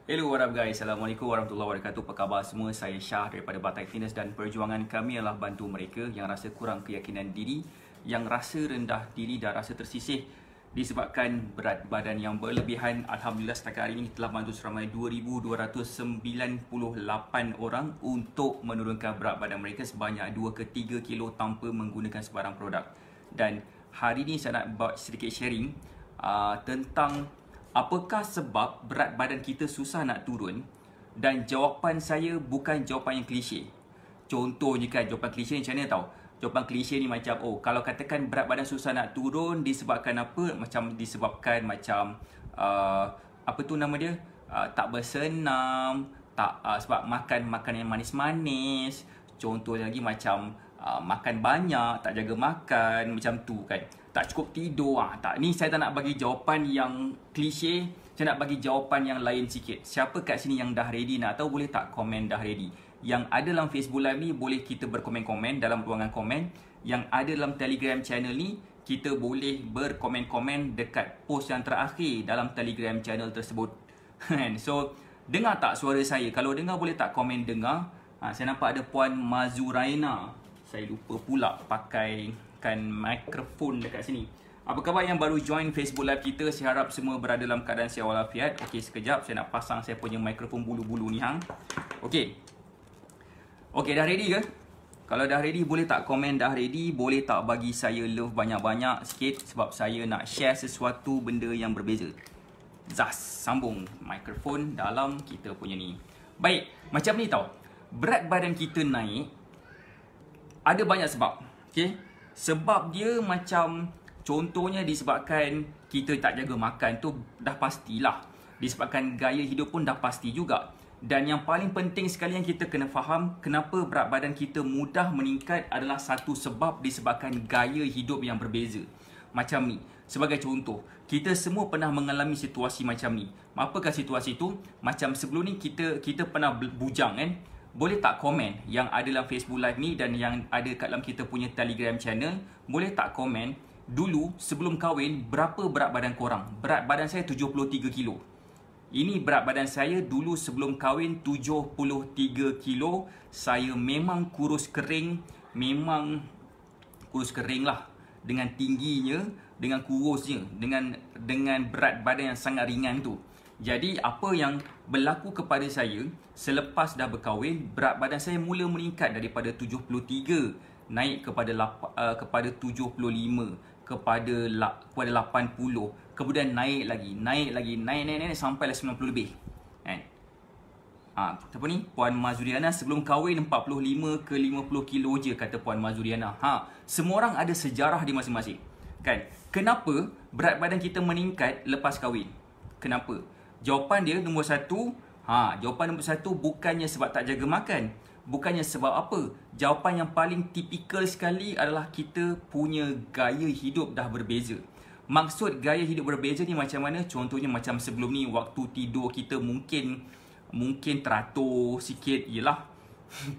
Hello, what up guys? Assalamualaikum warahmatullahi wabarakatuh. Apa khabar semua? Saya Syah daripada Batai Fitness dan perjuangan kami adalah bantu mereka yang rasa kurang keyakinan diri, yang rasa rendah diri dan rasa tersisih disebabkan berat badan yang berlebihan. Alhamdulillah setakat hari ini telah bantu seramai 2,298 orang untuk menurunkan berat badan mereka sebanyak 2 ke 3 kilo tanpa menggunakan sebarang produk. Dan hari ini saya nak buat sedikit sharing tentang apakah sebab berat badan kita susah nak turun, dan jawapan saya bukan jawapan yang klise. Contohnya kan, jawapan klise ni macam mana tau? Jawapan klise ni macam, oh kalau katakan berat badan susah nak turun disebabkan apa? Macam disebabkan apa tu nama dia? Tak bersenam, sebab makan makanan yang manis-manis. Contohnya lagi macam makan banyak, tak jaga makan, macam tu kan. Tak cukup tidur. Tak, ni saya tak nak bagi jawapan yang klise. Saya nak bagi jawapan yang lain sikit. Siapa kat sini yang dah ready nak tahu, boleh tak komen dah ready? Yang ada dalam Facebook Live ni boleh kita berkomen-komen dalam ruangan komen. Yang ada dalam Telegram channel ni, kita boleh berkomen-komen dekat post yang terakhir dalam Telegram channel tersebut. So, dengar tak suara saya? Kalau dengar boleh tak komen dengar? Saya nampak ada Puan Mazuraina. Saya lupa pula pakaikan mikrofon dekat sini. Apa khabar yang baru join Facebook Live kita? Saya harap semua berada dalam keadaan sihat walafiat. Okey, sekejap saya nak pasang saya punya mikrofon bulu-bulu ni hang. Okey. Okey, dah ready ke? Kalau dah ready boleh tak komen dah ready? Boleh tak bagi saya love banyak-banyak sikit sebab saya nak share sesuatu benda yang berbeza. Zas, sambung mikrofon dalam kita punya ni. Baik, macam ni tau. Berat badan kita naik ada banyak sebab. Okey. Sebab dia macam contohnya disebabkan kita tak jaga makan tu dah pastilah. Disebabkan gaya hidup pun dah pasti juga. Dan yang paling penting sekali yang kita kena faham, kenapa berat badan kita mudah meningkat adalah satu sebab disebabkan gaya hidup yang berbeza. Macam ni. Sebagai contoh, kita semua pernah mengalami situasi macam ni. Apakah situasi tu? Macam sebelum ni kita pernah bujang kan? Boleh tak komen yang ada dalam Facebook Live ni dan yang ada kat dalam kita punya Telegram channel, boleh tak komen dulu sebelum kahwin berapa berat badan korang? Berat badan saya 73 kilo. Ini berat badan saya dulu sebelum kahwin 73 kilo. Saya memang kurus kering, memang kurus kering lah. Dengan tingginya, dengan kurusnya, dengan berat badan yang sangat ringan tu. Jadi apa yang berlaku kepada saya selepas dah berkahwin, berat badan saya mula meningkat daripada 73 naik kepada 75, kepada 80, kemudian naik lagi sampailah 90 lebih. Kan? Apa ni? Puan Mazuriana sebelum kahwin 45 ke 50 kilo je kata Puan Mazuriana. Semua orang ada sejarah di masing-masing. Kan? Kenapa berat badan kita meningkat lepas kahwin? Kenapa? Jawapan dia nombor satu, jawapan nombor satu bukannya sebab tak jaga makan. Bukannya sebab apa. Jawapan yang paling tipikal sekali adalah kita punya gaya hidup dah berbeza. Maksud gaya hidup berbeza ni macam mana? Contohnya macam sebelum ni waktu tidur kita mungkin teratur sikit. Yelah,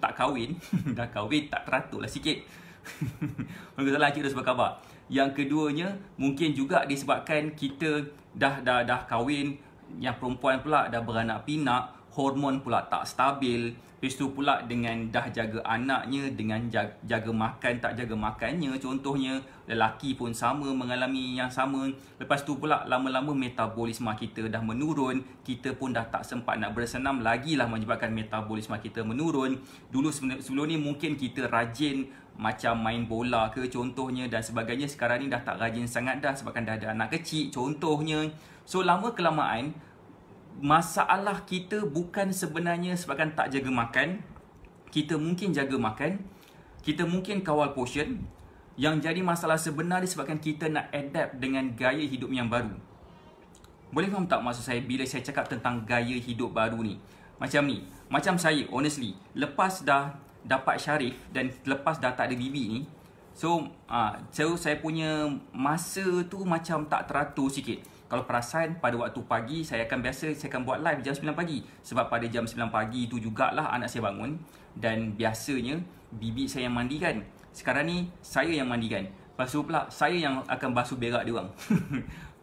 tak kahwin. Dah kahwin tak teratur lah sikit. Waalaikumsalam, cik Ros, apa khabar? Yang keduanya mungkin juga disebabkan kita dah kahwin. Yang perempuan pula dah beranak pinak, hormon pula tak stabil. Lepas tu pula dengan dah jaga anaknya, dengan jaga makan tak jaga makannya. Contohnya lelaki pun sama mengalami yang sama. Lepas tu pula lama-lama metabolisme kita dah menurun. Kita pun dah tak sempat nak bersenam, lagilah menyebabkan metabolisme kita menurun. Dulu sebelum ni mungkin kita rajin macam main bola ke contohnya dan sebagainya. Sekarang ni dah tak rajin sangat dah sebabkan dah ada anak kecil contohnya. So lama kelamaan masalah kita bukan sebenarnya sebabkan tak jaga makan. Kita mungkin jaga makan, kita mungkin kawal portion. Yang jadi masalah sebenar disebabkan kita nak adapt dengan gaya hidup yang baru. Boleh faham tak maksud saya bila saya cakap tentang gaya hidup baru ni? Macam ni, macam saya honestly, lepas dah dapat Syarif dan lepas dah tak ada bibi ni, so saya punya masa tu macam tak teratur sikit. Kalau perasan pada waktu pagi saya akan buat live jam 9 pagi. Sebab pada jam 9 pagi tu jugalah anak saya bangun. Dan biasanya bibi saya yang mandikan. Sekarang ni saya yang mandikan. Lepas tu pula saya yang akan basuh berak dia orang.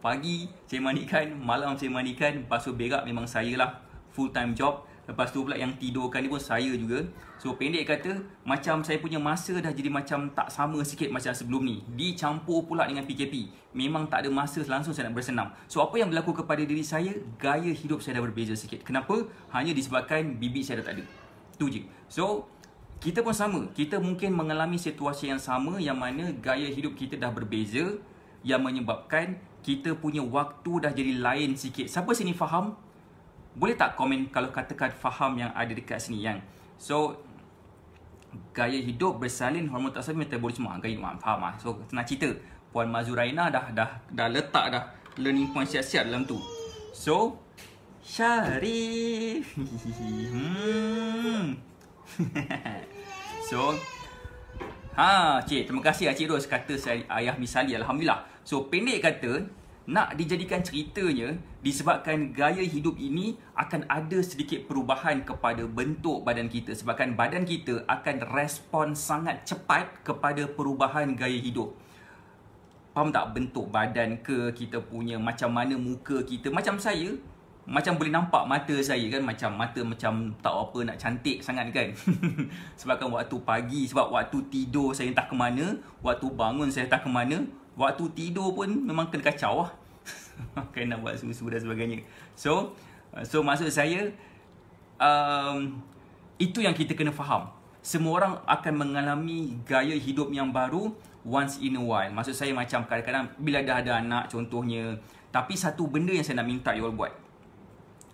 Pagi saya mandikan, malam saya mandikan, basuh berak memang saya lah. full time job. Lepas tu pula yang tidurkan ni pun saya juga. So pendek kata, macam saya punya masa dah jadi macam tak sama sikit macam sebelum ni. Dicampur pula dengan PKP. Memang tak ada masa langsung saya nak bersenam. So apa yang berlaku kepada diri saya, gaya hidup saya dah berbeza sikit. Kenapa? Hanya disebabkan bibik saya dah tak ada. Tu je. So kita pun sama. Kita mungkin mengalami situasi yang sama yang mana gaya hidup kita dah berbeza, yang menyebabkan kita punya waktu dah jadi lain sikit. Siapa sini faham? Boleh tak komen kalau katakan faham yang ada dekat sini yang. So gaya hidup bersalin hormon tak stabil metabolisme. Gaya hidup faham ah. So nak cerita Puan Mazuraina dah letak dah learning point siap-siap dalam tu. So Syarif. So cik, terima kasih Cik Ros kata saya ayah misali, alhamdulillah. So pendek kata, nak dijadikan ceritanya disebabkan gaya hidup ini akan ada sedikit perubahan kepada bentuk badan kita, sebabkan badan kita akan respon sangat cepat kepada perubahan gaya hidup. Faham tak? Bentuk badan ke, kita punya macam mana muka kita. Macam saya, macam boleh nampak mata saya kan, macam mata macam tak apa nak cantik sangat kan. Sebabkan waktu pagi, sebab waktu tidur saya entah ke mana, waktu bangun saya entah ke mana, waktu tidur pun memang kena kacau lah. Kena buat susu dan sebagainya. So maksud saya, itu yang kita kena faham. Semua orang akan mengalami gaya hidup yang baru once in a while. Maksud saya macam kadang-kadang bila dah ada anak contohnya. Tapi satu benda yang saya nak minta you all buat,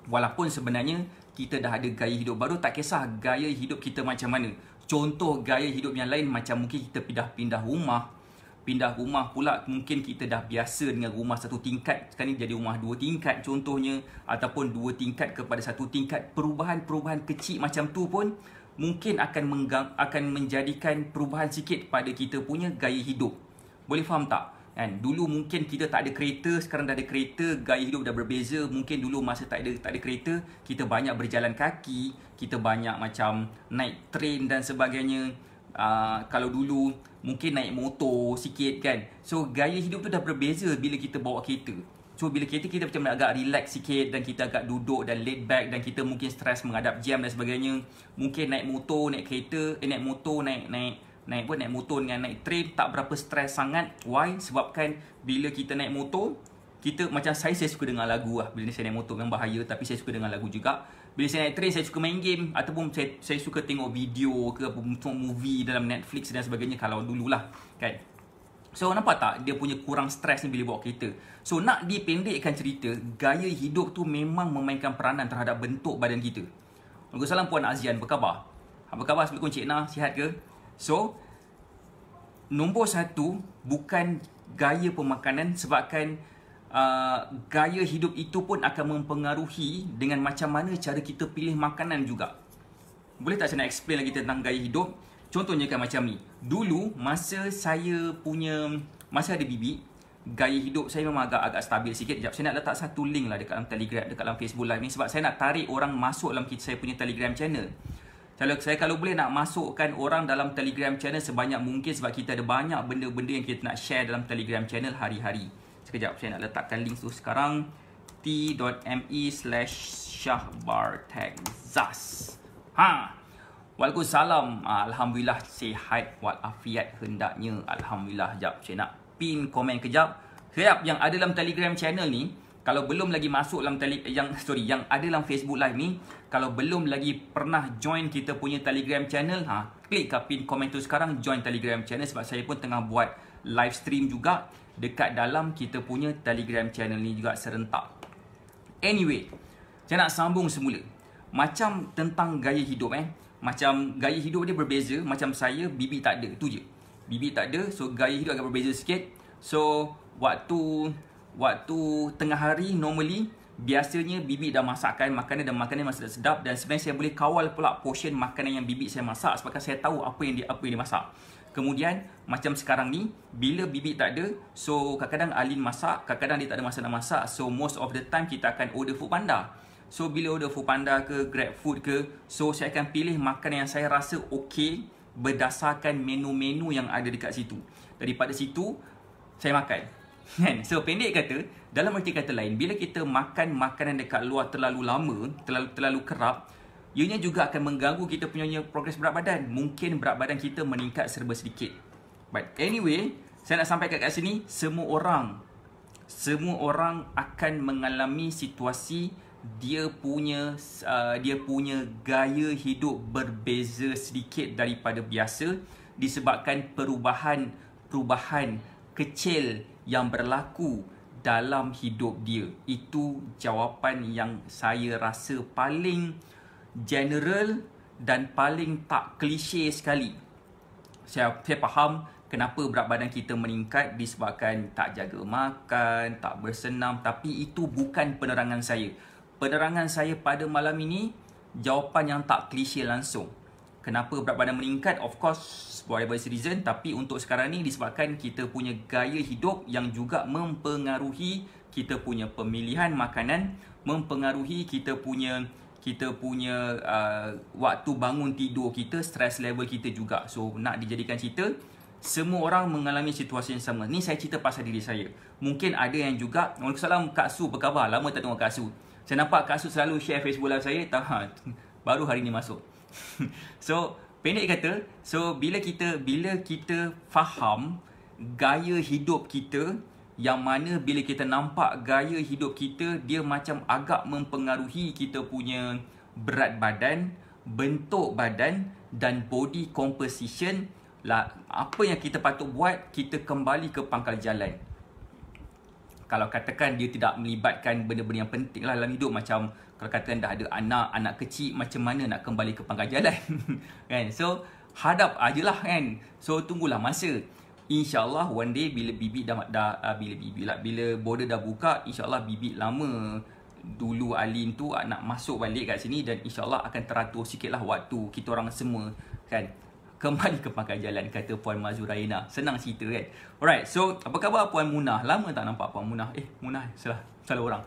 walaupun sebenarnya kita dah ada gaya hidup baru, tak kisah gaya hidup kita macam mana. Contoh gaya hidup yang lain macam mungkin kita pindah rumah. Pindah rumah pula mungkin kita dah biasa dengan rumah satu tingkat, sekarang ni jadi rumah 2 tingkat contohnya, ataupun 2 tingkat kepada 1 tingkat. Perubahan-perubahan kecil macam tu pun mungkin akan menjadikan perubahan sikit pada kita punya gaya hidup. Boleh faham tak? Kan? Dulu mungkin kita tak ada kereta, sekarang dah ada kereta, gaya hidup dah berbeza. Mungkin dulu masa tak ada kereta, kita banyak berjalan kaki, kita banyak macam naik train dan sebagainya. Kalau dulu mungkin naik motor sikit kan. So gaya hidup tu dah berbeza bila kita bawa kereta. So bila kereta kita macam agak relax sikit, dan kita agak duduk dan laid back, dan kita mungkin stres menghadap jam dan sebagainya. Mungkin naik motor, naik kereta, naik motor, naik motor dengan naik train tak berapa stres sangat. Why? Sebabkan bila kita naik motor, kita macam saya suka dengar lagu lah. Bila saya naik motor memang bahaya, tapi saya suka dengar lagu juga. Bila saya naik train, saya suka main game, ataupun saya suka tengok video ke apa, movie dalam Netflix dan sebagainya kalau dululah kan. So nampak tak dia punya kurang stres ni bila bawa kereta. So nak dipendekkan cerita, gaya hidup tu memang memainkan peranan terhadap bentuk badan kita. Waalaikumsalam Puan Azian, apa khabar? Apa khabar Assalamualaikum Cik Na, sihat ke? So nombor 1 bukan gaya pemakanan, sebabkan gaya hidup itu pun akan mempengaruhi dengan macam mana cara kita pilih makanan juga. Boleh tak saya nak explain lagi tentang gaya hidup? Contohnya kan macam ni. Dulu masa ada bibik, gaya hidup saya memang agak stabil sikit. Sekejap, saya nak letak satu link lah dekat dalam Telegram, dekat dalam Facebook Live ni, sebab saya nak tarik orang masuk dalam saya punya Telegram channel. Kalau boleh nak masukkan orang dalam Telegram channel sebanyak mungkin, sebab kita ada banyak benda-benda yang kita nak share dalam Telegram channel hari-hari. Sekejap, saya nak letakkan link tu sekarang. t.me/Shahbartagzas. Waalaikumsalam. Alhamdulillah sihat walafiat hendaknya. Alhamdulillah. Sekejap, saya nak pin komen kejap. Sekejap, yang ada dalam Telegram channel ni, kalau belum lagi masuk dalam yang ada dalam Facebook Live ni, kalau belum lagi pernah join kita punya Telegram channel, klik kat pin komen tu sekarang, join Telegram channel, sebab saya pun tengah buat live stream juga dekat dalam kita punya Telegram channel ni juga serentak. Anyway, saya nak sambung semula. Macam tentang gaya hidup macam gaya hidup dia berbeza. Macam saya, bibik tak ada, tu je. Bibik tak ada, so gaya hidup agak berbeza sikit. So waktu tengah hari normally, biasanya bibik dah masakkan makanan, dan makanan masih sedap, dan sebenarnya saya boleh kawal pula portion makanan yang bibik saya masak, sebab saya tahu apa yang dia masak. Kemudian macam sekarang ni, bila bibik tak ada, so kadang-kadang Alin masak, kadang-kadang dia tak ada masa nak masak. So most of the time kita akan order Foodpanda. So bila order Foodpanda ke GrabFood ke, so saya akan pilih makanan yang saya rasa okey berdasarkan menu-menu yang ada dekat situ. Daripada situ saya makan. So pendek kata, Dalam arti kata lain, bila kita makan makanan dekat luar terlalu lama, terlalu kerap, ianya juga akan mengganggu kita punya progres berat badan. Mungkin berat badan kita meningkat serba sedikit. But anyway, saya nak sampaikan kat sini, semua orang akan mengalami situasi dia punya gaya hidup berbeza sedikit daripada biasa disebabkan perubahan kecil yang berlaku dalam hidup dia. Itu jawapan yang saya rasa paling general dan paling tak klise sekali. Saya faham kenapa berat badan kita meningkat disebabkan tak jaga makan, tak bersenam, tapi itu bukan penerangan saya. Penerangan saya pada malam ini, jawapan yang tak klise langsung. Kenapa berat badan meningkat? Of course, whatever reason, tapi untuk sekarang ni disebabkan kita punya gaya hidup yang juga mempengaruhi kita punya pemilihan makanan, mempengaruhi kita punya waktu bangun tidur kita, stress level kita juga. So nak dijadikan cerita, semua orang mengalami situasi yang sama. Ni saya cerita pasal diri saya. Mungkin ada yang juga, Waalaikumsalam Kak Su, apa khabar? Lama tak tengok Kak Su. Saya nampak Kak Su selalu share Facebook live saya, baru hari ni masuk. So pendek kata, bila kita faham gaya hidup kita, yang mana bila kita nampak gaya hidup kita, dia macam agak mempengaruhi kita punya berat badan, bentuk badan dan body composition lah. Apa yang kita patut buat, kita kembali ke pangkal jalan. Kalau katakan dia tidak melibatkan benda-benda yang penting lah dalam hidup, macam kalau katakan dah ada anak kecil, macam mana nak kembali ke pangkal jalan? Kan? So hadap ajalah kan. So tunggulah masa. InsyaAllah one day bila bibit bila border dah buka, InsyaAllah bibit lama dulu Alin tu nak masuk balik kat sini, dan InsyaAllah akan teratur sikit lah waktu kita orang semua kan kembali ke pangkal jalan, kata Puan Mazuraina. Senang cerita kan. Alright, so apa khabar Puan Munah? Lama tak nampak Puan Munah. Munah, salah orang.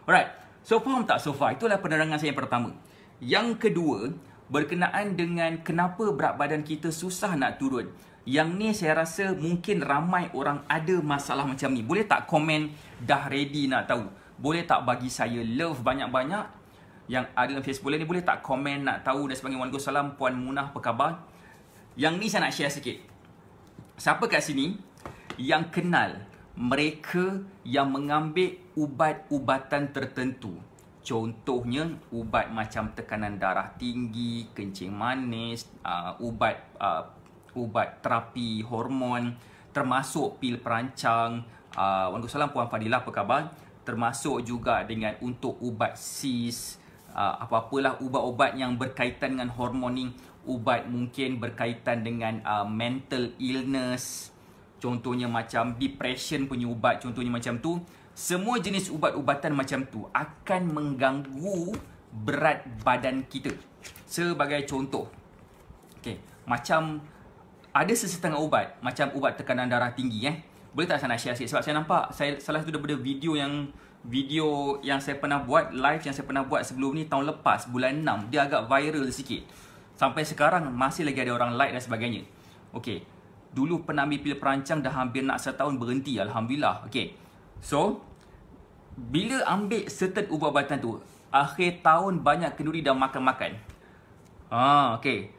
Alright, so faham tak so far? Itulah penerangan saya yang pertama. Yang kedua, berkenaan dengan kenapa berat badan kita susah nak turun. Yang ni saya rasa mungkin ramai orang ada masalah macam ni. Boleh tak komen dah ready nak tahu? Boleh tak bagi saya love banyak-banyak? Yang ada dalam Facebook ni boleh tak komen nak tahu dan sebagainya. Waalaikumsalam Puan Munah, apa khabar? Yang ni saya nak share sikit. Siapa kat sini yang kenal mereka yang mengambil ubat-ubatan tertentu? Contohnya ubat macam tekanan darah tinggi, kencing manis, ubat terapi hormon, termasuk pil perancang. Waalaikumsalam Puan Fadilah, apa khabar? Termasuk juga dengan untuk ubat sis, apa-apalah ubat-ubat yang berkaitan dengan hormon ni. Ubat mungkin berkaitan dengan mental illness, contohnya macam depression punya ubat, contohnya macam tu. Semua jenis ubat-ubatan macam tu akan mengganggu berat badan kita. Sebagai contoh, okay, macam ada sesetengah ubat, macam ubat tekanan darah tinggi. Boleh tak saya nak share sikit? Sebab saya nampak salah satu daripada video yang saya pernah buat, live yang saya pernah buat sebelum ni tahun lepas, bulan 6, dia agak viral sikit. Sampai sekarang masih lagi ada orang like dan sebagainya. Okay, dulu pernah ambil pil perancang, dah hampir nak setahun berhenti, Alhamdulillah. Okay, so bila ambil certain ubat-ubatan tu, akhir tahun banyak kenduri dah makan-makan. Okay,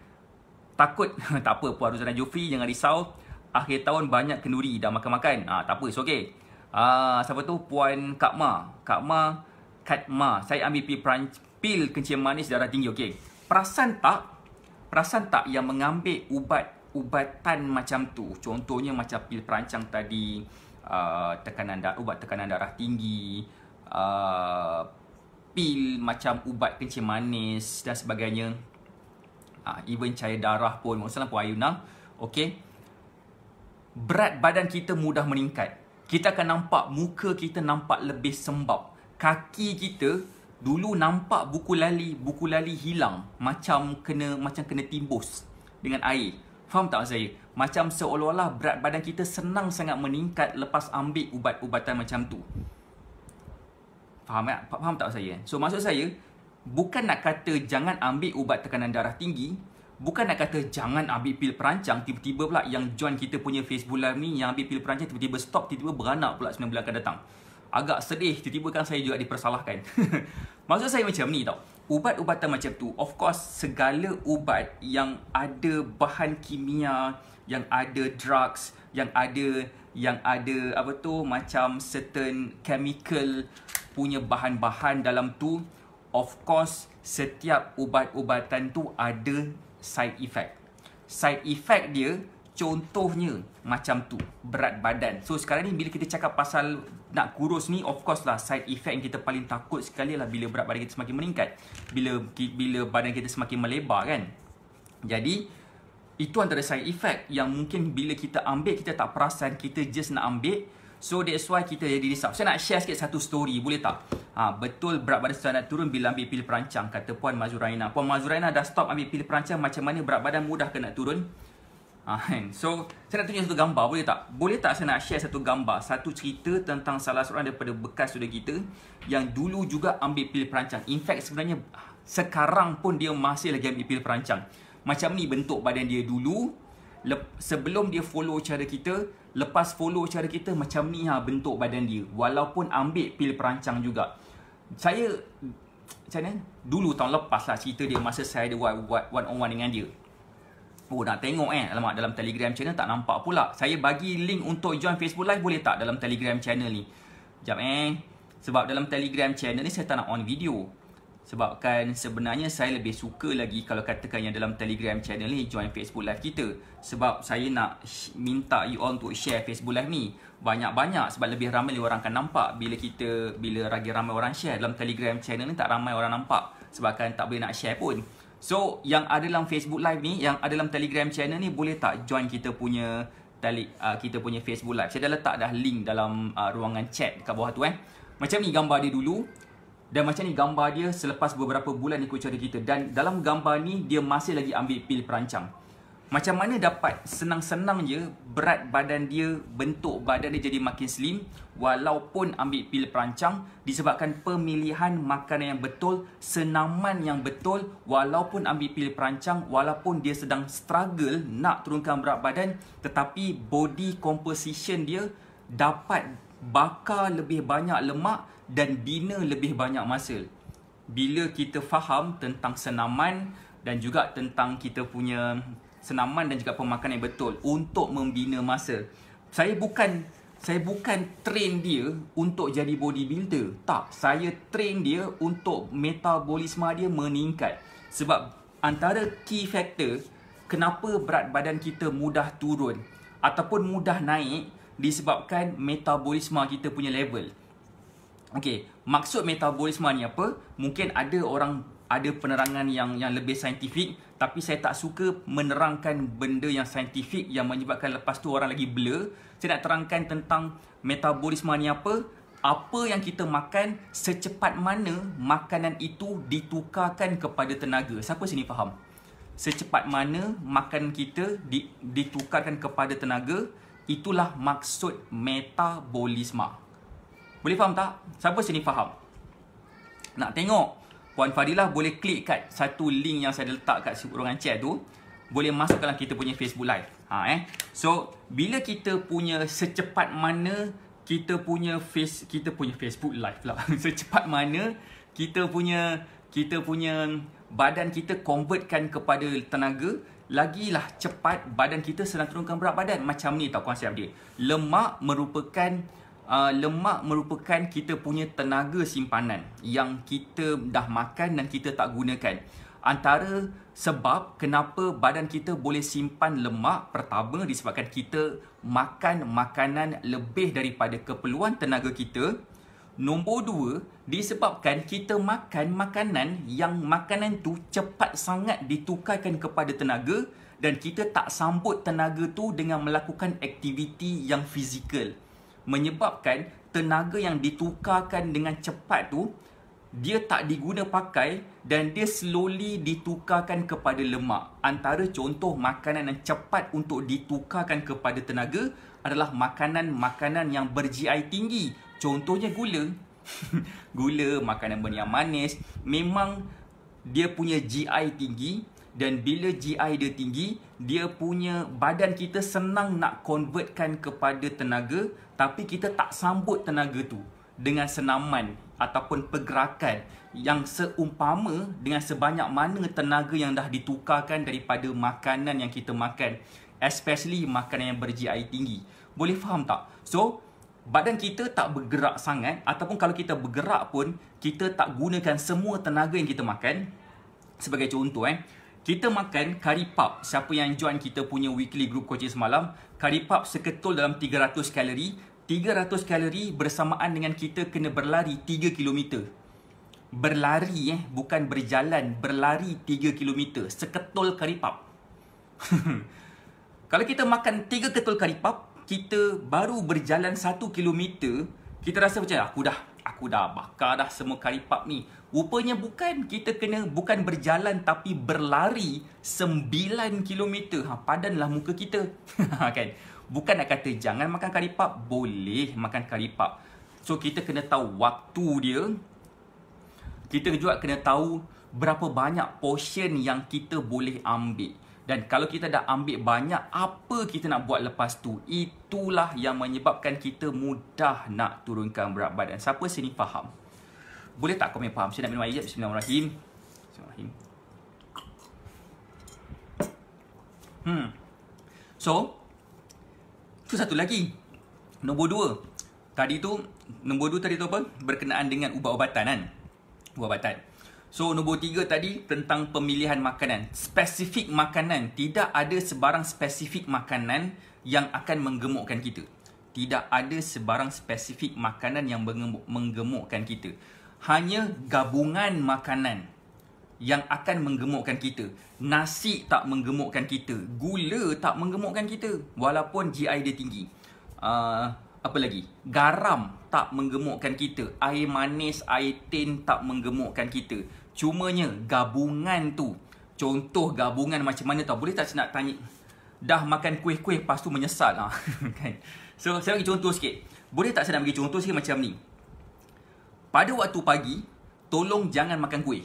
takut tak apa Puan Ruzana Jufri, jangan risau. Akhir tahun banyak kenduri dah makan-makan. Tak apa, it's okay. Siapa tu? Puan Katma, saya ambil pil kencing manis darah tinggi. Okay, perasan tak yang mengambil ubat-ubatan macam tu, contohnya macam pil perancang tadi, ubat tekanan darah tinggi, pil macam ubat kencing manis dan sebagainya, even cair darah pun, maksudnya Puan Ayuna. Okay, berat badan kita mudah meningkat. Kita akan nampak muka kita nampak lebih sembab. Kaki kita dulu nampak buku lali hilang, macam kena timbus dengan air. Faham tak saya? Macam seolah-olah berat badan kita senang sangat meningkat lepas ambil ubat-ubatan macam tu. Faham tak? Faham tak saya? So maksud saya, bukan nak kata jangan ambil ubat tekanan darah tinggi, bukan nak kata jangan ambil pil perancang. Tiba-tiba pula yang join kita punya Facebook live ni, yang ambil pil perancang tiba-tiba stop, tiba-tiba beranak pula 9 bulan akan datang. agak sedih, tiba-tiba kan saya juga dipersalahkan. Maksud saya macam ni tau. Ubat-ubatan macam tu, of course segala ubat yang ada bahan kimia, yang ada drugs, yang ada apa tu, macam certain chemical punya bahan-bahan dalam tu, of course setiap ubat-ubatan tu ada side effect. Side effect dia contohnya macam tu, berat badan. So sekarang ni bila kita cakap pasal nak kurus ni, of course lah side effect yang kita paling takut sekali lah bila berat badan kita semakin meningkat, bila badan kita semakin melebar kan. Jadi itu antara side effect yang mungkin bila kita ambil kita tak perasan, kita just nak ambil. So that's why kita jadi risau. Saya nak share sikit satu story, boleh tak? Betul berat badan saya nak turun bila ambil pil perancang, kata Puan Mazuraina. Puan Mazuraina dah stop ambil pil perancang, macam mana berat badan mudah ke nak turun? So saya nak tunjuk satu gambar, boleh tak? Boleh tak saya nak share satu gambar, satu cerita tentang salah seorang daripada bekas saudara kita yang dulu juga ambil pil perancang. In fact sebenarnya sekarang pun dia masih lagi ambil pil perancang. Macam ni bentuk badan dia dulu, sebelum dia follow cara kita, lepas follow cara kita, macam ni bentuk badan dia, walaupun ambil pil perancang juga. Saya macam mana? Dulu tahun lepas lah cerita dia, masa saya ada one on one dengan dia. Oh nak tengok alamak, dalam Telegram channel tak nampak pula. Saya bagi link untuk join Facebook Live, boleh tak dalam Telegram channel ni? Sekejap sebab dalam Telegram channel ni saya tak nak on video. Sebabkan sebenarnya saya lebih suka lagi kalau katakan yang dalam Telegram channel ni join Facebook Live kita. Sebab saya nak minta you all untuk share Facebook Live ni banyak-banyak, sebab lebih ramai orang akan nampak. Bila lagi ramai orang share dalam Telegram channel ni, tak ramai orang nampak sebabkan tak boleh nak share pun. So yang ada dalam Facebook Live ni, yang ada dalam Telegram channel ni, boleh tak join kita punya Facebook Live. Saya dah letak dah link dalam ruangan chat kat bawah tu Macam ni gambar dia dulu. Dan macam ni gambar dia selepas beberapa bulan ikut cara kita. Dan dalam gambar ni dia masih lagi ambil pil perancang. Macam mana dapat senang-senang je berat badan dia, bentuk badan dia jadi makin slim walaupun ambil pil perancang, disebabkan pemilihan makanan yang betul, senaman yang betul, walaupun ambil pil perancang, walaupun dia sedang struggle nak turunkan berat badan, tetapi body composition dia dapat bakar lebih banyak lemak dan bina lebih banyak muscle. Bila kita faham tentang senaman dan juga tentang kita punya senaman dan juga pemakanan yang betul untuk membina muscle. Saya bukan train dia untuk jadi bodybuilder. Tak, saya train dia untuk metabolisme dia meningkat. Sebab antara key factor kenapa berat badan kita mudah turun ataupun mudah naik disebabkan metabolisme kita punya level. Okey, maksud metabolisme ni apa? Mungkin ada orang ada penerangan yang lebih saintifik, tapi saya tak suka menerangkan benda yang saintifik yang menyebabkan lepas tu orang lagi blur. Saya nak terangkan tentang metabolisme ni apa yang kita makan, secepat mana makanan itu ditukarkan kepada tenaga. Siapa sini faham? Secepat mana makanan kita ditukarkan kepada tenaga, itulah maksud metabolisme. Boleh faham tak? Siapa sini faham? Nak tengok? Puan Fadilah boleh klik kat satu link yang saya letak kat ruangan chat tu. Boleh masuk dalam kita punya Facebook Live. So, bila kita punya secepat mana kita punya Facebook Live lah. Secepat mana kita punya badan kita convertkan kepada tenaga, lagilah cepat badan kita sedang turunkan berat badan. Macam ni tau konsep dia. Lemak merupakan kita punya tenaga simpanan yang kita dah makan dan kita tak gunakan. Antara sebab kenapa badan kita boleh simpan lemak, pertama disebabkan kita makan makanan lebih daripada keperluan tenaga kita. Nombor dua, disebabkan kita makan makanan yang makanan tu cepat sangat ditukarkan kepada tenaga dan kita tak sambut tenaga tu dengan melakukan aktiviti yang fizikal. Menyebabkan tenaga yang ditukarkan dengan cepat tu dia tak diguna pakai dan dia slowly ditukarkan kepada lemak. Antara contoh makanan yang cepat untuk ditukarkan kepada tenaga adalah makanan-makanan yang ber-GI tinggi. Contohnya gula. Gula, makanan benda yang manis, memang dia punya GI tinggi. Dan bila GI dia tinggi, dia punya badan kita senang nak convertkan kepada tenaga, tapi kita tak sambut tenaga tu. dengan senaman ataupun pergerakan yang seumpama dengan sebanyak mana tenaga yang dah ditukarkan daripada makanan yang kita makan, especially makanan yang ber-GI tinggi. Boleh faham tak? So, badan kita tak bergerak sangat, ataupun kalau kita bergerak pun, kita tak gunakan semua tenaga yang kita makan. Sebagai contoh, kita makan kari pup. Siapa yang join kita punya weekly group coaching semalam, kari pup seketul dalam 300 kalori. 300 kalori bersamaan dengan kita kena berlari 3 km. Berlari bukan berjalan, berlari 3 km. Seketul kari pup. Kalau kita makan 3 ketul kari pup, kita baru berjalan 1 km, kita rasa macam aku dah bakar dah semua kari pup ni. Rupanya bukan, kita kena bukan berjalan tapi berlari 9 km. Padanlah muka kita. Kan? Bukan nak kata jangan makan kari pup, boleh makan kari pup. So kita kena tahu waktu dia. Kita juga kena tahu berapa banyak portion yang kita boleh ambil. Dan kalau kita dah ambil banyak, apa kita nak buat lepas tu? Itulah yang menyebabkan kita mudah nak turunkan berat badan. Siapa sini faham? Boleh tak komen faham? Saya nak minum air. Bismillahirrahmanirrahim. So, tu satu lagi. Nombor 2. Nombor 2 tadi tu apa? Berkenaan dengan ubat-ubatan kan? Ubat-ubatan. So, nombor 3 tadi tentang pemilihan makanan. Spesifik makanan. Tidak ada sebarang spesifik makanan yang akan menggemukkan kita. Tidak ada sebarang spesifik makanan yang menggemukkan kita. Hanya gabungan makanan yang akan menggemukkan kita. Nasi tak menggemukkan kita. Gula tak menggemukkan kita. Walaupun GI dia tinggi. Apa lagi? Garam tak menggemukkan kita. Air manis, air tin tak menggemukkan kita. Cumanya gabungan tu. Contoh gabungan macam mana tau? Boleh tak saya nak tanya? Dah makan kuih-kuih lepas tu menyesal kan? So saya bagi contoh sikit. Boleh tak saya nak bagi contoh sikit macam ni? Pada waktu pagi, tolong jangan makan kuih.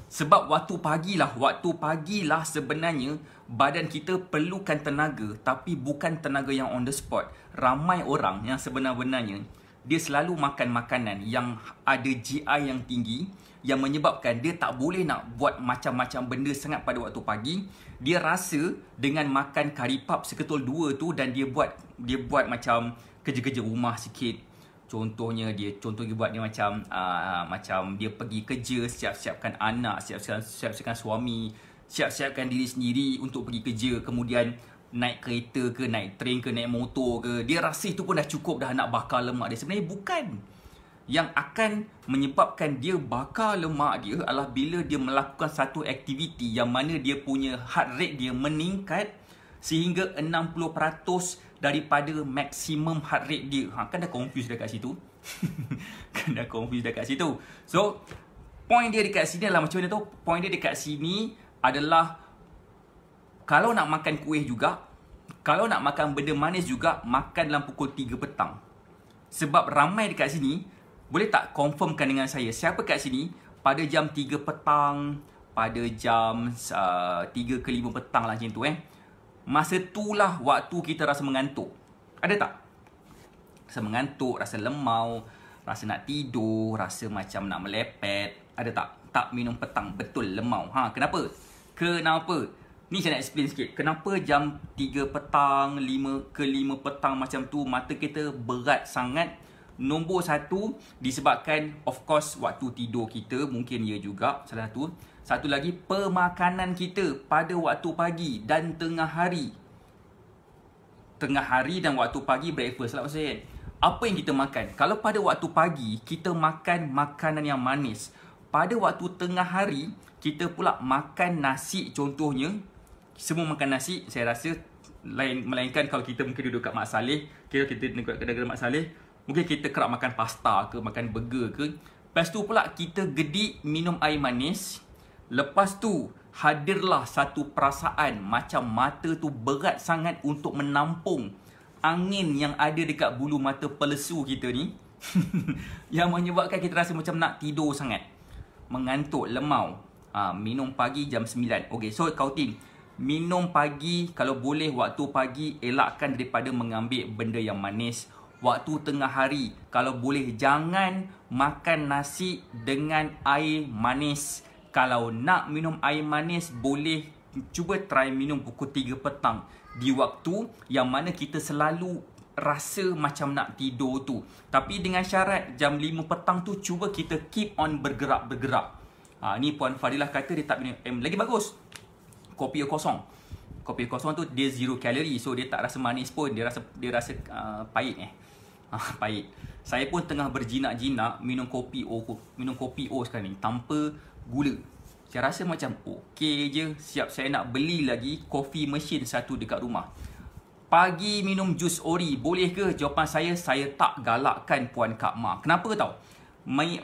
Sebab waktu pagilah sebenarnya badan kita perlukan tenaga, tapi bukan tenaga yang on the spot. Ramai orang yang sebenar-benarnya dia selalu makan makanan yang ada GI yang tinggi, yang menyebabkan dia tak boleh nak buat macam-macam benda sangat pada waktu pagi. Dia rasa dengan makan kari pup seketul 2 tu dan dia buat macam kerja-kerja rumah sikit. Contohnya dia buat dia macam dia pergi kerja, siap-siapkan anak, siap-siapkan suami, siap-siapkan diri sendiri untuk pergi kerja, kemudian naik kereta ke, naik train ke, naik motor ke. Dia rasa itu pun dah cukup dah nak bakar lemak dia. Sebenarnya bukan. Yang akan menyebabkan dia bakar lemak dia adalah bila dia melakukan satu aktiviti yang mana dia punya heart rate dia meningkat sehingga 60% daripada maksimum heart rate dia. Kan dah confuse dekat situ. So, point dia dekat sini adalah macam mana tu? Point dia dekat sini adalah kalau nak makan kuih juga, kalau nak makan benda manis juga, makan dalam pukul 3 petang. Sebab ramai dekat sini, boleh tak confirmkan dengan saya, siapa kat sini pada jam 3 petang, pada jam 3 ke 5 petang lah macam tu masa itulah waktu kita rasa mengantuk. Ada tak? Rasa mengantuk, rasa lemau, rasa nak tidur, rasa macam nak melepet. Ada tak? Tak minum petang, betul lemau. Kenapa? Ni saya nak explain sikit. Kenapa jam 3 petang, 5 ke 5 petang macam tu mata kita berat sangat? Nombor 1 disebabkan of course waktu tidur kita, mungkin ia juga salah satu. Satu lagi, pemakanan kita pada waktu pagi dan tengah hari. Tengah hari dan waktu pagi breakfast lah maksud saya. Apa yang kita makan? Kalau pada waktu pagi kita makan makanan yang manis, pada waktu tengah hari kita pula makan nasi contohnya. Semua makan nasi, saya rasa melainkan kalau kita mungkin duduk kat Mak Saleh, kita dekat kedai Mak Saleh, mungkin kita kerap makan pasta ke, makan burger ke. Lepas tu pula kita gedik minum air manis. Lepas tu hadirlah satu perasaan macam mata tu berat sangat untuk menampung angin yang ada dekat bulu mata pelesu kita ni. Yang menyebabkan kita rasa macam nak tidur sangat, mengantuk, lemau. Minum pagi jam 9. Okay, so kau tim, minum pagi kalau boleh waktu pagi, elakkan daripada mengambil benda yang manis. waktu tengah hari, kalau boleh jangan makan nasi dengan air manis. Kalau nak minum air manis, boleh cuba try minum pukul 3 petang. Di waktu yang mana kita selalu rasa macam nak tidur tu. Tapi dengan syarat jam 5 petang tu cuba kita keep on bergerak-bergerak. Ni Puan Fadilah kata dia tak minum. Lagi bagus, kopi kosong. Kopi kosong tu dia 0 kalori. So dia tak rasa manis pun. Dia rasa pahit pahit. Saya pun tengah berjinak-jinak minum kopi O sekarang ni tanpa gula. Saya rasa macam okey je. Siap saya nak beli lagi coffee machine satu dekat rumah. Pagi minum jus ori, boleh ke? Jawapan saya tak galakkan Puan Kak Ma. Kenapa tau?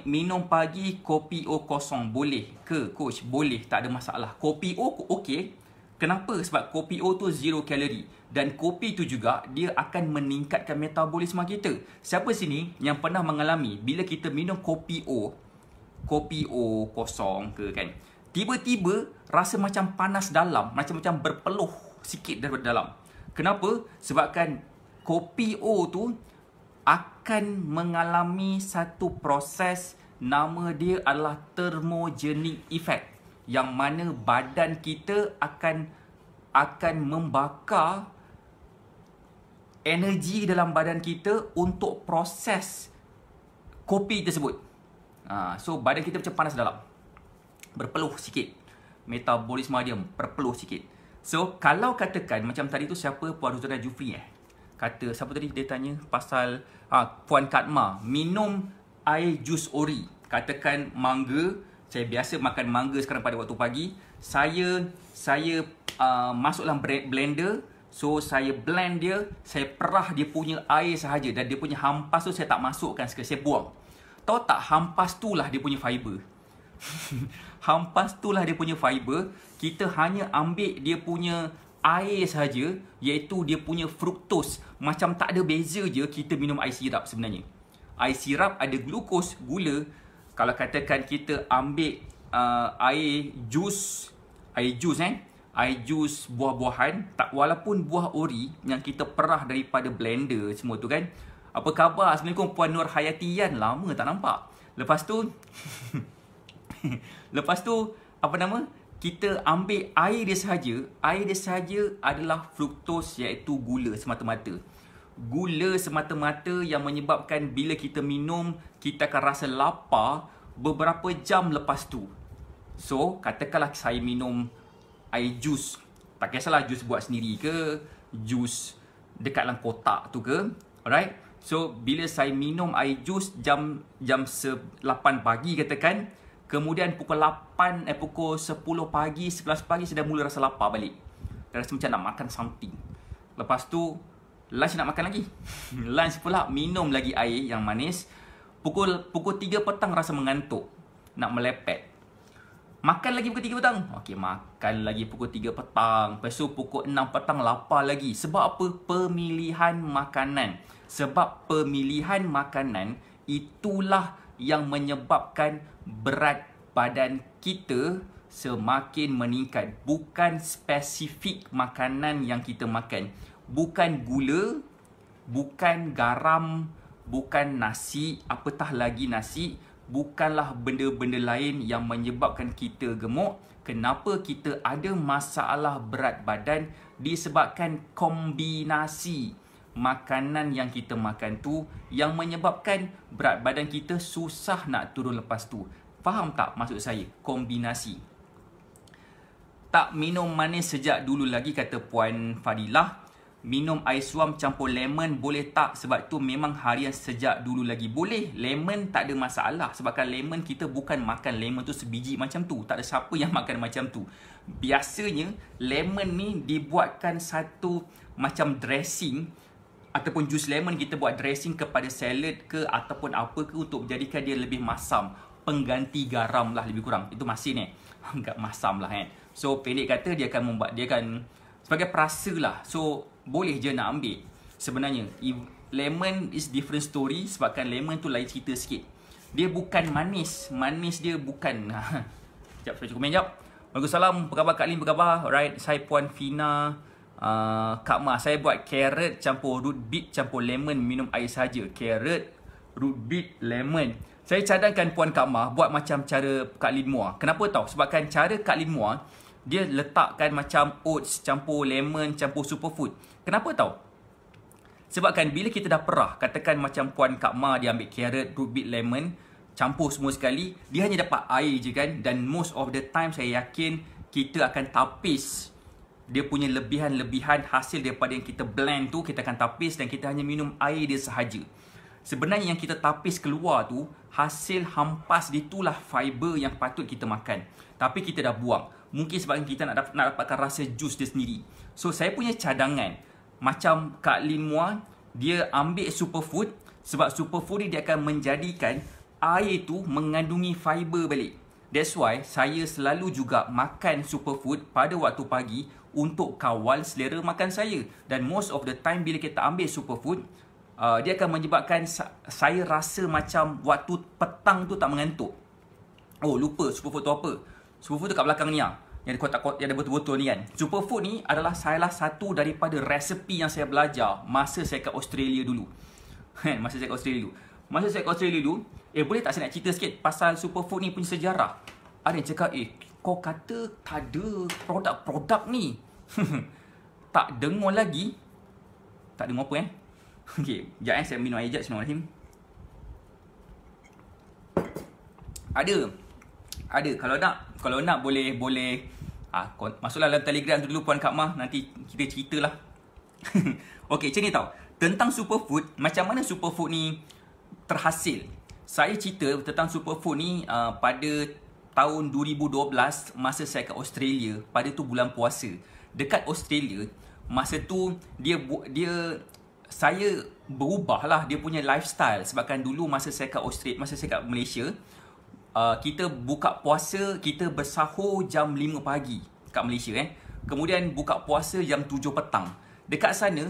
Minum pagi kopi O kosong boleh ke coach? Boleh, tak ada masalah. Kopi O okey. Kenapa? Sebab kopi O tu 0 kalori. Dan kopi tu juga dia akan meningkatkan metabolisme kita. Siapa sini yang pernah mengalami bila kita minum kopi O kosong ke kan, tiba-tiba rasa macam panas dalam, macam berpeluh sikit daripada dalam. Kenapa? Sebabkan kopi O tu akan mengalami satu proses, nama dia adalah thermogenic effect, yang mana badan kita akan membakar energi dalam badan kita untuk proses kopi tersebut. So badan kita macam panas dalam, berpeluh sikit, metabolisme dia berpeluh sikit. So kalau katakan macam tadi tu, siapa, Puan Ruzana Jufri kata, siapa tadi dia tanya pasal Puan Katma minum air jus ori, katakan mangga. Saya biasa makan mangga sekarang pada waktu pagi. Saya masuk dalam blender. So saya blend dia, saya perah dia punya air sahaja, dan dia punya hampas tu saya tak masukkan sekali, saya buang. Tahu tak, hampas tu lah dia punya fiber. Hampas tu lah dia punya fiber. Kita hanya ambil dia punya air sahaja, iaitu dia punya fruktos. Macam tak ada beza je kita minum air sirap sebenarnya. Air sirap ada glukos, gula. Kalau katakan kita ambil air jus buah-buahan, tak, walaupun buah ori yang kita perah daripada blender semua tu kan. Apa khabar? Assalamualaikum Puan Nur Hayatian, lama tak nampak. Lepas tu apa nama? Kita ambil air dia sahaja. Air dia sahaja adalah fruktos, iaitu gula semata-mata. Gula semata-mata yang menyebabkan bila kita minum, kita akan rasa lapar beberapa jam lepas tu. So, katakanlah saya minum air jus, tak kisahlah jus buat sendiri ke, jus dekat dalam kotak tu ke, alright. So bila saya minum air jus jam 8 pagi katakan, kemudian pukul 10 pagi, 11 pagi saya dah mula rasa lapar balik. Dah rasa macam nak makan something. Lepas tu lunch nak makan lagi. Lunch pula minum lagi air yang manis. Pukul 3 petang rasa mengantuk, nak melepet. Makan lagi pukul 3 petang. Okey, makan lagi pukul 3 petang. Lepas tu pukul 6 petang lapar lagi. Sebab apa? Pemilihan makanan. Sebab pemilihan makanan itulah yang menyebabkan berat badan kita semakin meningkat. Bukan spesifik makanan yang kita makan. Bukan gula, bukan garam, bukan nasi, apatah lagi nasi. Bukanlah benda-benda lain yang menyebabkan kita gemuk. Kenapa kita ada masalah berat badan? Disebabkan kombinasi makanan yang kita makan tu yang menyebabkan berat badan kita susah nak turun lepas tu. Faham tak maksud saya? Kombinasi. Tak minum manis sejak dulu lagi, kata Puan Fadilah. Minum air suam campur lemon boleh tak? Sebab tu memang harian sejak dulu lagi. Boleh, lemon tak ada masalah. Sebabkan lemon kita bukan makan lemon tu sebiji macam tu. Tak ada siapa yang makan macam tu. Biasanya lemon ni dibuatkan satu macam dressing, ataupun jus lemon kita buat dressing kepada salad ke ataupun apa ke untuk menjadikan dia lebih masam. Pengganti garam lah lebih kurang. Itu masin enggak masam lah kan. So pendek kata dia akan sebagai perasa lah. So boleh je nak ambil. Sebenarnya lemon is different story. Sebabkan lemon tu lain cerita sikit. Dia bukan manis. Manis dia bukan. Sekejap, saya komen sekejap. Waalaikumsalam. Apa khabar Kak Lim? Apa khabar? Alright. Saya Puan Fina. Kak Ma, saya buat carrot campur root beet campur lemon minum air saja. Carrot, root beet, lemon. Saya cadangkan Puan Kak Ma buat macam cara Kak Lin Muar. Kenapa tahu? Sebabkan cara Kak Lin Muar, dia letakkan macam oats campur lemon campur superfood. Kenapa tahu? Sebabkan bila kita dah perah, katakan macam Puan Kak Ma dia ambil carrot, root beet, lemon, campur semua sekali, dia hanya dapat air je kan. Dan most of the time saya yakin kita akan tapis dia punya lebihan-lebihan hasil daripada yang kita blend tu, kita akan tapis dan kita hanya minum air dia sahaja. Sebenarnya yang kita tapis keluar tu, hasil hampas ditulah fiber yang patut kita makan. Tapi kita dah buang. Mungkin sebab kita nak dapatkan rasa jus dia sendiri. So saya punya cadangan, macam Kak Lin Muar, dia ambil superfood. Sebab superfood ni dia akan menjadikan air tu mengandungi fiber balik. That's why saya selalu juga makan superfood pada waktu pagi untuk kawal selera makan saya. Dan most of the time bila kita ambil superfood, dia akan menyebabkan saya rasa macam waktu petang tu tak mengantuk. Oh, lupa superfood tu apa. Superfood tu kat belakang ni lah, yang ada kotak-kotak, yang ada botol-botol ni kan. Superfood ni adalah salah satu daripada resepi yang saya belajar masa saya kat Australia dulu. Masa saya kat Australia dulu, boleh tak saya nak cerita sikit pasal superfood ni punya sejarah? Ada yang cakap, kau kata tak ada produk-produk ni. Tak dengar lagi. Tak dengar apa Okey, sekejap saya minum air sekejap. Bismillahirrahmanirrahim. Ada. Kalau nak boleh masuklah dalam Telegram tu dulu Puan Kak Ma, nanti kita ceritalah. Okey, macam ni tau. Tentang superfood, macam mana superfood ni terhasil. Saya cerita tentang superfood ni pada tahun 2012 masa saya kat Australia. Pada tu bulan puasa. Dekat Australia, masa tu saya berubah lah dia punya lifestyle. Sebabkan dulu masa saya kat Australia, masa saya kat Malaysia, kita buka puasa, kita bersahur jam 5 pagi kat Malaysia Kemudian buka puasa jam 7 petang. Dekat sana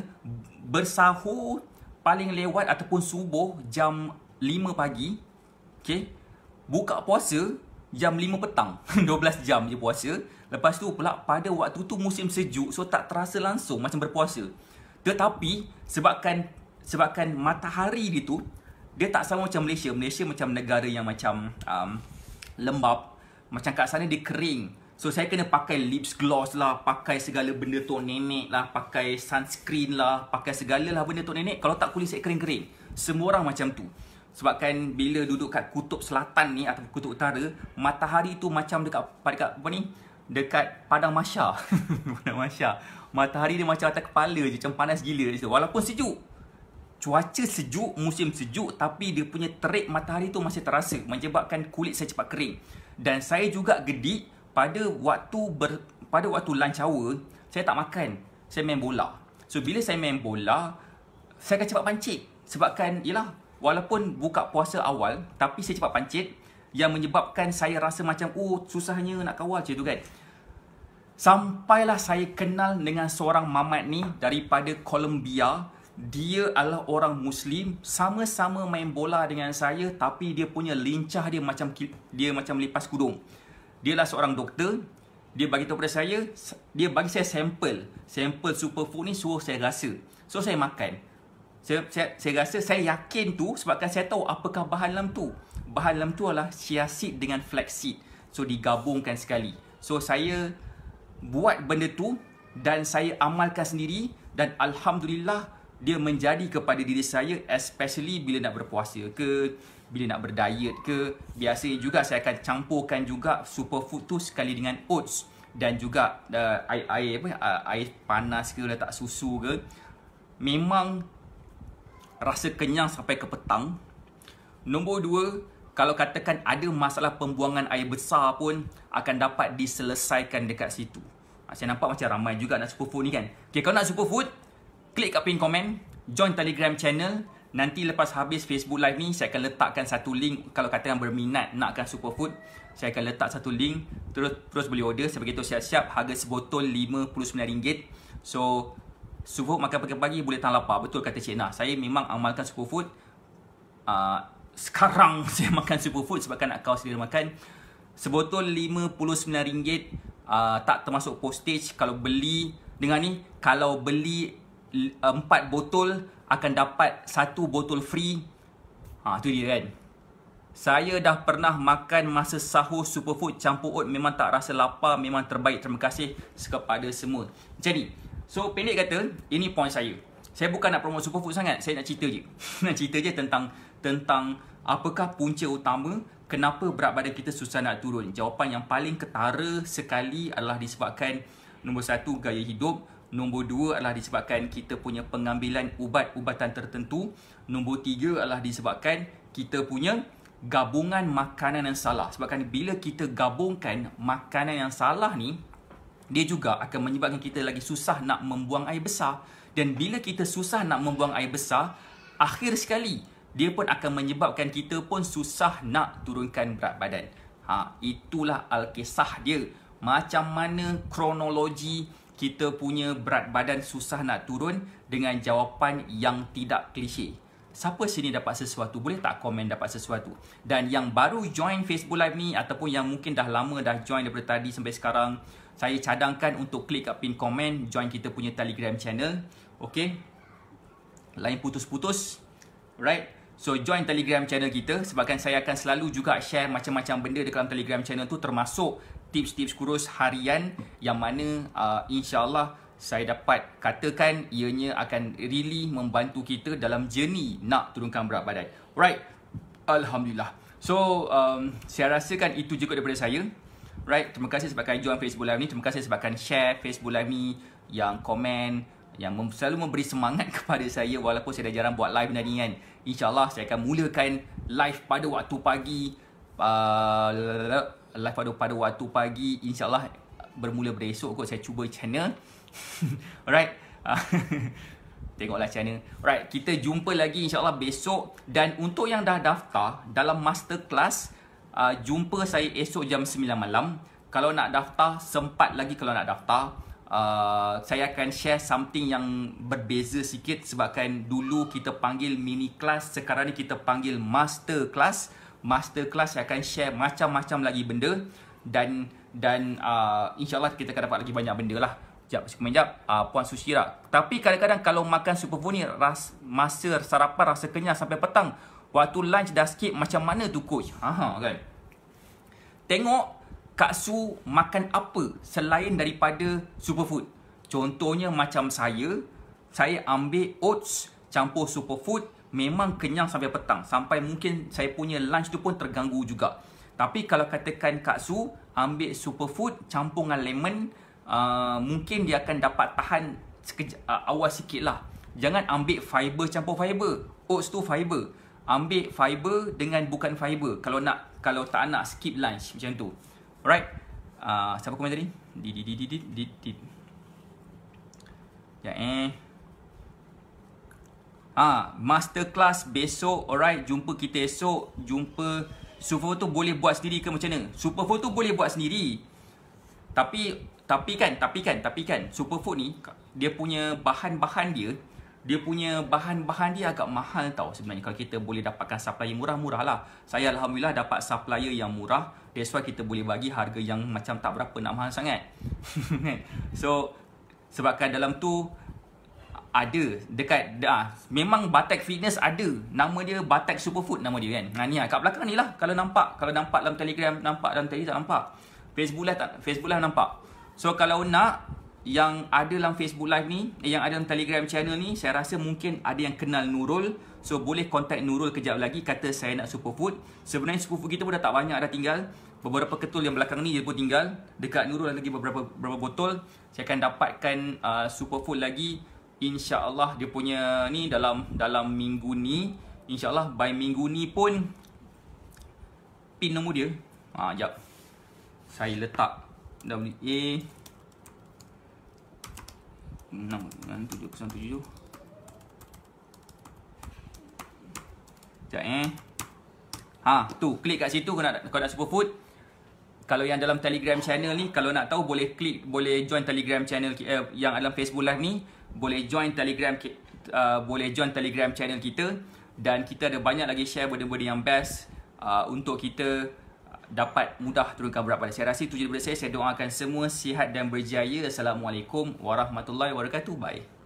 bersahur paling lewat ataupun subuh jam 5 pagi. Okay? Buka puasa jam 5 petang. 12 jam je puasa. Lepas tu pula pada waktu tu musim sejuk, so tak terasa langsung macam berpuasa. Tetapi sebabkan matahari dia tu, dia tak sama macam Malaysia. Malaysia macam negara yang macam lembap. Macam kat sana dia kering. So saya kena pakai lips gloss lah, pakai segala benda tok nenek lah, pakai sunscreen lah, pakai segala lah benda tok nenek. Kalau tak kulit saya kering-kering. Semua orang macam tu. Sebabkan bila duduk kat kutub selatan ni atau kutub utara, matahari tu macam dekat Padang Masya. Padang Masya. Matahari dia macam atas kepala je, macam panas gila je. Walaupun sejuk. Cuaca sejuk, musim sejuk, tapi dia punya terik matahari tu masih terasa, menyebabkan kulit saya cepat kering. Dan saya juga gedik pada waktu lunch hour, saya tak makan. Saya main bola. So bila saya main bola, saya akan cepat pancit. Sebabkan yalah, walaupun buka puasa awal, tapi saya cepat pancit, yang menyebabkan saya rasa macam susahnya nak kawal macam tu kan. Sampailah saya kenal dengan seorang mamat ni daripada Colombia. Dia adalah orang Muslim, sama-sama main bola dengan saya, tapi dia punya lincah dia macam lipas kudung. Dia lah seorang doktor. Dia bagi tahu pada saya, dia bagi saya sampel superfood ni, suruh saya rasa. So saya makan. Saya rasa, saya yakin tu sebabkan saya tahu apakah bahan dalam tu. Bahan dalam tu adalah chia seed dengan flax seed. So digabungkan sekali. So saya buat benda tu dan saya amalkan sendiri, dan alhamdulillah dia menjadi kepada diri saya, especially bila nak berpuasa ke, bila nak berdiet ke. Biasanya juga saya akan campurkan juga superfood tu sekali dengan oats, dan juga air panas ke, letak susu ke. Memang rasa kenyang sampai ke petang. Nombor 2, kalau katakan ada masalah pembuangan air besar pun akan dapat diselesaikan dekat situ. Saya nampak macam ramai juga nak superfood ni kan. Okay, kalau nak superfood, klik kat pin komen, join Telegram channel. Nanti lepas habis Facebook live ni, saya akan letakkan satu link. Kalau katakan berminat nakkan superfood, saya akan letak satu link. Terus boleh order. Saya beritahu siap-siap, harga sebotol RM59. So superfood makan pagi-pagi boleh tahan lapar. Betul kata Cik Nah. Saya memang amalkan superfood. Sekarang saya makan superfood sebabkan nak kawal selera makan. Sebotol RM59, tak termasuk postage. Kalau beli Dengan ni, kalau beli 4 botol akan dapat 1 botol free. Tu dia kan. Saya dah pernah makan masa sahur superfood campur oat, memang tak rasa lapar, memang terbaik. Terima kasih kepada semua. Macam ni. So pendek kata, ini point saya. Saya bukan nak promote superfood sangat, saya nak cerita je. Nak cerita je tentang apakah punca utama kenapa berat badan kita susah nak turun. Jawapan yang paling ketara sekali adalah disebabkan nombor 1, gaya hidup. Nombor 2 adalah disebabkan kita punya pengambilan ubat-ubatan tertentu. Nombor 3 adalah disebabkan kita punya gabungan makanan yang salah. Sebabkan bila kita gabungkan makanan yang salah ni, dia juga akan menyebabkan kita lagi susah nak membuang air besar. Dan bila kita susah nak membuang air besar, akhir sekali dia pun akan menyebabkan kita pun susah nak turunkan berat badan. Itulah alkisah dia. Macam mana kronologi kita punya berat badan susah nak turun dengan jawapan yang tidak klise. Siapa sini dapat sesuatu? Boleh tak komen dapat sesuatu? Dan yang baru join Facebook Live ni, ataupun yang mungkin dah lama dah join daripada tadi sampai sekarang, saya cadangkan untuk klik kat pin komen, join kita punya Telegram channel. Okay, lain putus-putus. Right, so join Telegram channel kita, sebabkan saya akan selalu juga share macam-macam benda dalam Telegram channel tu, termasuk tips-tips kurus harian yang mana insyaAllah saya dapat katakan ianya akan really membantu kita dalam journey nak turunkan berat badan. Right, Alhamdulillah. So saya rasakan itu juga daripada saya. Right, terima kasih sebabkan join Facebook Live ni. Terima kasih sebabkan share Facebook Live ni, yang komen, yang selalu memberi semangat kepada saya walaupun saya dah jarang buat live dah ni kan. InsyaAllah saya akan mulakan live pada waktu pagi. Live pada waktu pagi, InsyaAllah bermula besok kot saya cuba channel. Alright. Tengoklah channel. Alright, kita jumpa lagi insyaAllah besok. Dan untuk yang dah daftar dalam masterclass, jumpa saya esok jam 9 malam. Kalau nak daftar, sempat lagi kalau nak daftar. Saya akan share something yang berbeza sikit, sebabkan dulu kita panggil mini class, sekarang ni kita panggil master class. Master class saya akan share macam-macam lagi benda. Dan insyaAllah kita akan dapat lagi banyak benda lah. Sekejap, Puan Sushira. Tapi kadang-kadang kalau makan superfood ni, masa sarapan rasa kenyang sampai petang. Waktu lunch dah skip, macam mana tu coach? Kan? Tengok Kak Su makan apa selain daripada superfood. Contohnya macam saya ambil oats campur superfood, memang kenyang sampai petang. Sampai mungkin saya punya lunch tu pun terganggu juga. Tapi kalau katakan Kak Su ambil superfood campur dengan lemon, mungkin dia akan dapat tahan awal sikit lah. Jangan ambil fiber campur fiber. Oats tu fiber. Ambil fiber dengan bukan fiber. Kalau tak nak skip lunch macam tu. Alright. Siapa komen tadi? Masterclass besok. Alright, jumpa kita esok. Jumpa. Superfood tu boleh buat sendiri ke macam mana? Superfood tu boleh buat sendiri. Tapi kan superfood ni dia punya bahan-bahan dia agak mahal tau sebenarnya. Kalau kita boleh dapatkan supplier murah-murah lah. Saya Alhamdulillah dapat supplier yang murah. That's why kita boleh bagi harga yang macam tak berapa nak mahal sangat. So sebabkan dalam tu ada dekat memang Batak Fitness ada. Nama dia Batak Superfood nama dia kan. Ni kat belakang ni lah. Kalau nampak dalam Telegram, nampak dalam Telegram tak nampak. Facebook Live nampak. So kalau nak yang ada dalam Facebook Live ni, yang ada dalam Telegram channel ni, saya rasa mungkin ada yang kenal Nurul. So boleh contact Nurul kejap lagi, kata saya nak superfood. Sebenarnya superfood kita pun dah tak banyak, dah tinggal beberapa ketul yang belakang ni, dia pun tinggal. Dekat Nurul ada lagi beberapa botol. Saya akan dapatkan superfood lagi, insya-Allah dia punya ni dalam minggu ni. Insya-Allah by minggu ni pun pin nombor dia. Jap. Saya letak WA 69707. Sekejap tu klik kat situ kalau nak superfood. Kalau yang dalam Telegram channel ni, kalau nak tahu boleh join Telegram channel yang dalam Facebook Live ni, boleh join Telegram channel kita. Dan kita ada banyak lagi share benda-benda yang best untuk kita dapat mudah turunkan berat badan. Saya rasa itu je daripada saya. Saya doakan semua sihat dan berjaya. Assalamualaikum warahmatullahi wabarakatuh. Bye.